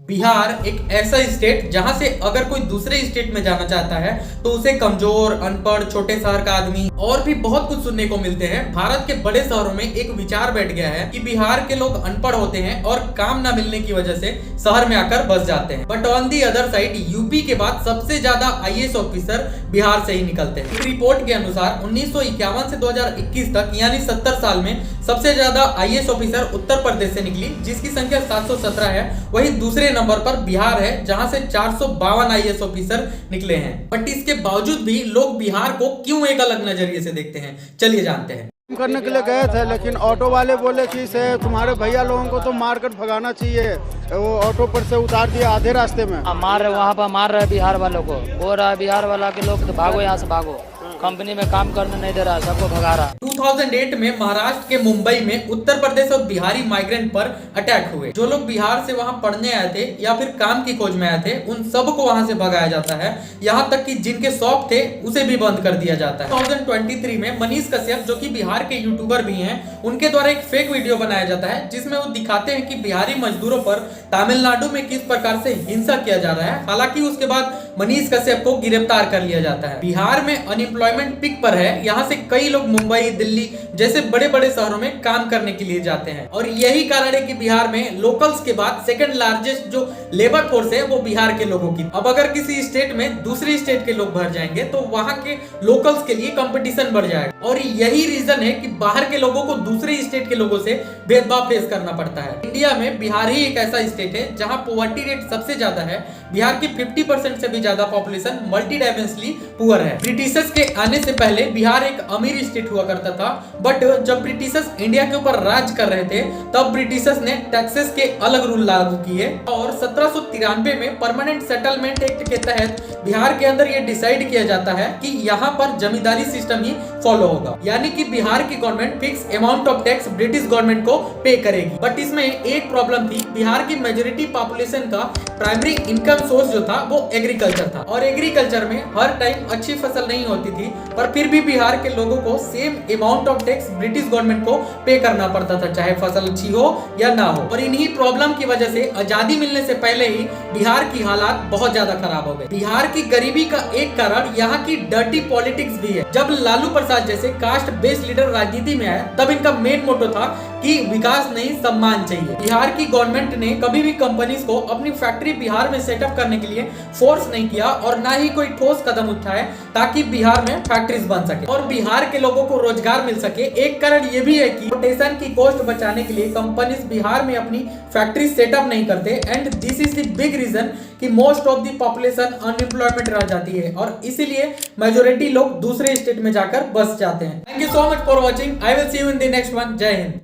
बिहार एक ऐसा स्टेट जहां से अगर कोई दूसरे स्टेट में जाना चाहता है तो उसे कमजोर, अनपढ़, छोटे शहर का आदमी और भी बहुत कुछ सुनने को मिलते हैं। भारत के बड़े शहरों में एक विचार बैठ गया है कि बिहार के लोग अनपढ़ होते हैं और काम ना मिलने की वजह से शहर में आकर बस जाते हैं। But on the other side UP के बाद सबसे ज्यादा आईएएस ऑफिसर बिहार से ही निकलते हैं। एक रिपोर्ट के अनुसार 1951 से 2021 तक यानी 70 साल में सबसे ज्यादा आईएएस ऑफिसर उत्तर प्रदेश से निकली, जिसकी संख्या 717 है। वही दूसरे नंबर पर बिहार है जहां से 452 आईएएस ऑफिसर निकले हैं। बट इसके बावजूद भी लोग बिहार को क्यों एक अलग नजरिए से देखते हैं, चलिए जानते हैं। करने के लिए गए थे, लेकिन ऑटो वाले बोले कि से तुम्हारे भैया लोगों को तो मार कर भगाना चाहिए। वो ऑटो पर से उतार दिया आधे रास्ते में। मार रहे, वहाँ पर मार रहे बिहार वालों को, बोल रहा है बिहार वाला के लोग तो भागो यहाँ से भागो, कंपनी में काम करने नहीं दे रहा, सबको भगा रहा। 2008 में महाराष्ट्र के मुंबई में उत्तर प्रदेश और बिहारी माइग्रेंट पर अटैक हुए। जो लोग बिहार से वहां पढ़ने आए थे या फिर काम की खोज में आए थे, उन सबको वहां से भगाया जाता है। यहाँ तक कि जिनके शॉप थे उसे भी बंद कर दिया जाता है। 2023 में मनीष कश्यप, जो कि बिहार के यूट्यूबर भी हैं, उनके द्वारा एक फेक वीडियो बनाया जाता है जिसमें वो दिखाते हैं कि बिहारी मजदूरों पर तमिलनाडु में किस प्रकार से हिंसा किया जा रहा है। हालांकि उसके बाद मनीष कश्यप को गिरफ्तार कर लिया जाता है। बिहार में अनएम्प्लॉयमेंट पिक पर है। यहाँ से कई लोग मुंबई, दिल्ली जैसे बड़े बड़े शहरों में काम करने के लिए जाते हैं और यही कारण है कि बिहार में लोकल्स के बाद सेकंड लार्जेस्ट जो लेबर फोर्स है वो बिहार के लोगों की। अब अगर किसी स्टेट में दूसरी स्टेट के लोग भर जाएंगे तो वहां के लोकल्स के लिए कंपटीशन बढ़ जाएगा और यही रीजन है कि बाहर के लोगों को दूसरे स्टेट के लोगों से भेदभाव फेस करना पड़ता है। इंडिया में बिहार ही एक ऐसा स्टेट है जहां पॉवर्टी रेट सबसे ज्यादा है। बिहार की 50% से भी ज्यादा पॉपुलेशन मल्टी डायमेंशनली पुअर है। ब्रिटिशर्स के आने से पहले बिहार एक अमीर स्टेट हुआ करता था, बट जब ब्रिटिशर्स इंडिया के ऊपर राज कर रहे थे तब ब्रिटिशर्स ने टैक्सेस के अलग रूल लागू किए और 1793 में परमानेंट सेटलमेंट एक्ट के तहत बिहार के अंदर ये डिसाइड किया जाता है कि यहाँ पर जमींदारी सिस्टम ही फॉलो होगा, यानी कि बिहार की government fix amount of tax British government को पे करेगी। बट इसमें एक प्रॉब्लम थी, बिहार की मेजोरिटी पॉपुलेशन का प्राइमरी इनकम सोर्स जो था वो एग्रीकल्चर था और एग्रीकल्चर में हर टाइम अच्छी फसल नहीं होती थी, पर फिर भी बिहार के लोगों को same amount of tax British government को पे करना पड़ता था, चाहे फसल अच्छी हो या ना हो। और इन्हीं प्रॉब्लम की वजह से आजादी मिलने से पहले ही बिहार की हालात बहुत ज्यादा खराब हो गए। बिहार की गरीबी का एक कारण यहाँ की डर्टी पॉलिटिक्स भी है। जब लालू प्रसाद जैसे कास्ट बेस्ड लीडर राजनीति में आए तब इनका मेन मोटो था कि विकास नहीं, सम्मान चाहिए। बिहार की गवर्नमेंट ने कभी भी कंपनीज को अपनी फैक्ट्री बिहार में सेटअप करने के लिए फोर्स नहीं किया और ना ही कोई ठोस कदम उठाए ताकि बिहार में फैक्ट्रीज बन सके और बिहार के लोगों को रोजगार मिल सके। एक कारण ये भी है कि रोटेशन की कॉस्ट बचाने के लिए कंपनीज बिहार में अपनी फैक्ट्री सेटअप नहीं करते and this is the big reason कि most of the population unemployment रह जाती है और इसीलिए मेजोरिटी लोग दूसरे स्टेट में जाकर बस जाते हैं। Thank you so much for watching. I will see you in the next one. जय हिंद।